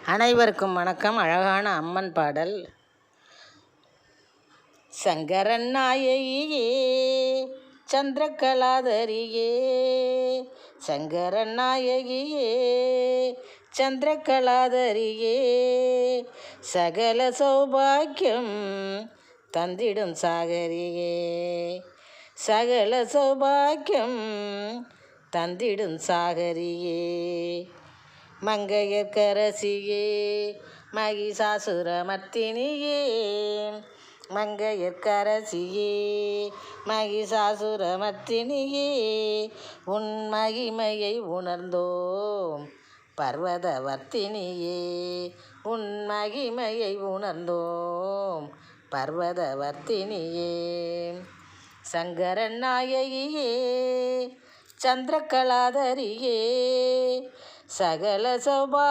அனைவருக்கும் வணக்கம். அழகான அம்மன் பாடல். சங்கரன் நாயகியே சந்திரகலாதரியே, சங்கரன் நாயகியே சந்திரகலாதரியே, சகல சௌபாக்கியம் தந்திடும் சாகரியே, சகல சௌபாக்கியம் தந்திடும் சாகரியே, மங்கையர்க்கரசியே மகிஷாசுரமர்த்தினியே, மங்கையர்க்கரசியே மகிஷாசுரமர்த்தினியே, உன் மகிமையை உணர்ந்தோம் பர்வதவர்த்தினியே, உன் மகிமையை உணர்ந்தோம் பர்வதவர்த்தினியே, சங்கரன் நாயகியே சந்திரகலாதரியே, சகல சௌபா